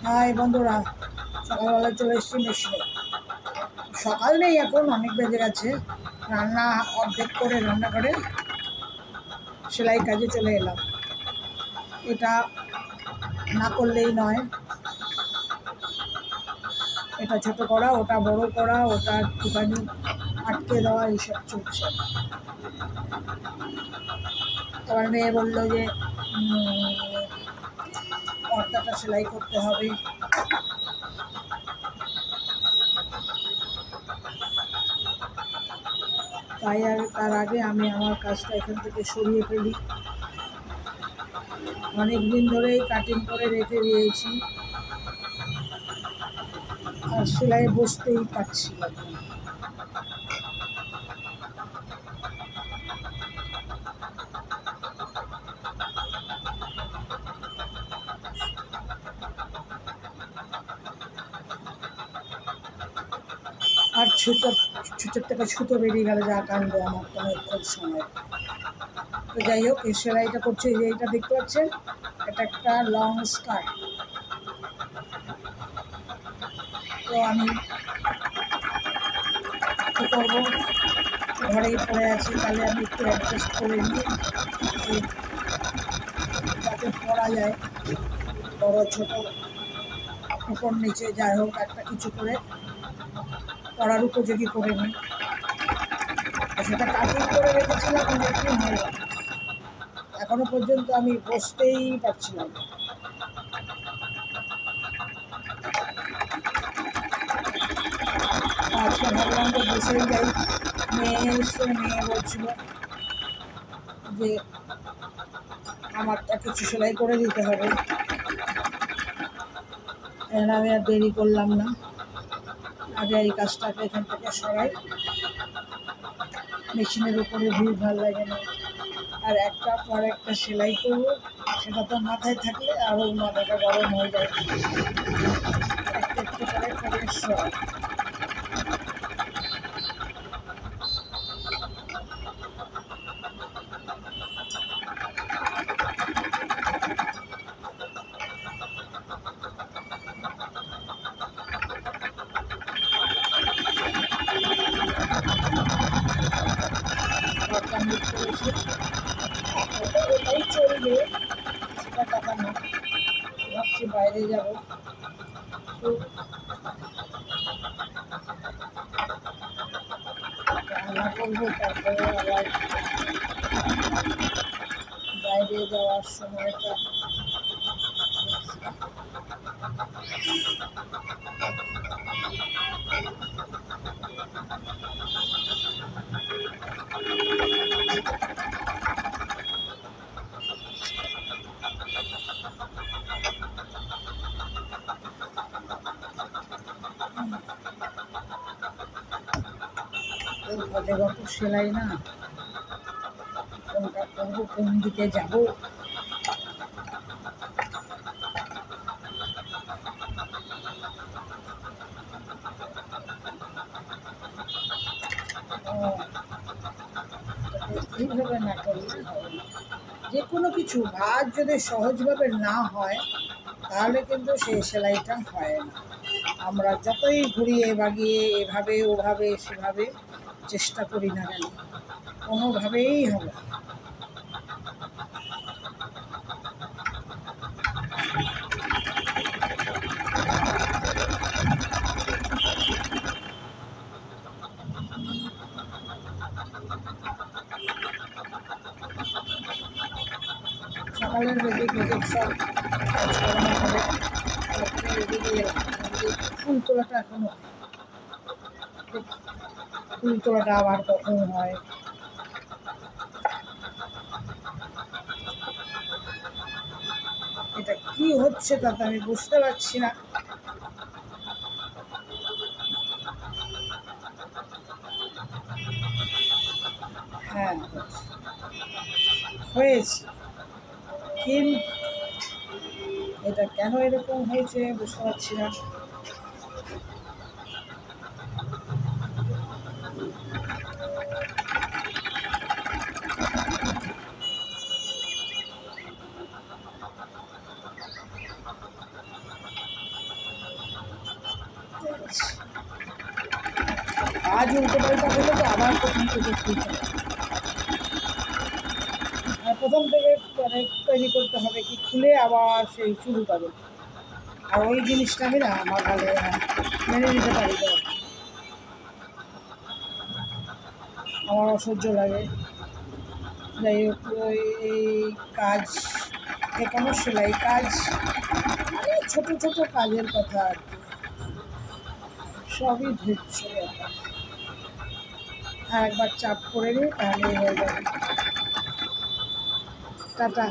High বন্ধুরা, সকালবেলা চলে এসেছি মেশিনে। সকাল নেই, এখন অনেক বেজে গেছে। রান্না অর্ধেক করে রান্না করে সেলাই কাজে চলে এলাম। এটা না করলেই নয়, এটা ছোট করা, ওটা বড় করা, ওটা একটুখানি আটকে দেওয়া, এইসব চলছে। আমার মেয়ে বললো যে পর্দাটা সেলাই করতে হবে। তাই আর তার আগে আমি আমার কাজটা এখান থেকে সরিয়ে ফেলি। অনেক দিন ধরেই কাটিং করে রেখে দিয়েছি, আর সেলাই বসতেই পারছি না। আর ছুঁচোর থেকে ছুতো বেরিয়ে গেলে যা কাণ্ড আমার, তো অনেকক্ষণ সময়। তো যাই হোক, এই সেলাইটা করছে, এই যে এইটা দেখতে পাচ্ছেন, এটা একটা লং স্কার্ট। তো আমি কী করবো, ঘরেই পড়ে আছি, তাহলে আমি একটু অ্যাডজাস্ট করে নিই যাতে পরা যায়। বড়ো ছোটো উপর নিচে যাই হোক, একটা কিছু করে পরার উপযোগী করে নিই। সেটা কাটিং করে রেখেছিলাম, অনেকদিন হয়ে গেল, এখনো পর্যন্ত আমি বসতেই পারছিলাম। আজকে ভাবলাম যে বসেই যাই। মেয়ে এসে মেয়ে বলছিল যে আমারটা কিছু সেলাই করে দিতে হবে। আমি আর দেরি করলাম না, আগে এই কাজটাকে এখান থেকে সরাই। মেশিনের উপরে ভিড় ভালো লাগে না, আর একটা পর একটা সেলাই করবো, সেটা তো মাথায় থাকলে আরও মাথাটা গরম হয়ে যায়। একটু একটু করে করে সরাই। এটাই চলবে, সেটা কথা না। ভাবছি বাইরে যাবো, তো রান্না করবো, তারপরে আবার বাইরে যাওয়ার সময়টা অজগত সেলাই না, কোনটা করবো, কোন দিকে যাবো। এইভাবে না করলে হবে না। যে কোনো কিছু ভাজ যদি সহজভাবে না হয়, তাহলে কিন্তু সেই সেলাইটা হয় না। আমরা যতই ঘুরিয়ে বাগিয়ে এভাবে ওভাবে সেভাবে চেষ্টা করি না কেন, কোনোভাবেই হবে না। সকালের বেদিক সব কাজকর্ম করে তারপরে এদিকে এলাম। ফুল তোলাটা এখনো, ফুল তোলাটা আবার কখন হয়। এটা কি হচ্ছে তাতে আমি বুঝতে পারছি না। হ্যাঁ, হয়েছে, কিন্তু এটা কেন এরকম হয়েছে বুঝতে পারছি না। কাজ উল্টো পাল্টা হলে তো আবার প্রথম থেকে খুলতে হবে, আর প্রথম থেকে মানে তৈরি করতে হবে কি খুলে আবার সেই শুরু পাবে। আর ওই জিনিসটা আমি না আমার ভালো মেনে নিতে পারি না, আমার অসহ্য লাগে। যাই হোক, এই কাজ যে কোনো সেলাই কাজ, ছোট ছোট কাজের কথা আর কি, সবই ধরছে ব্যাপার। আর একবার চাপ করে নিই তাহলেই হয়ে যাবে। টাটা।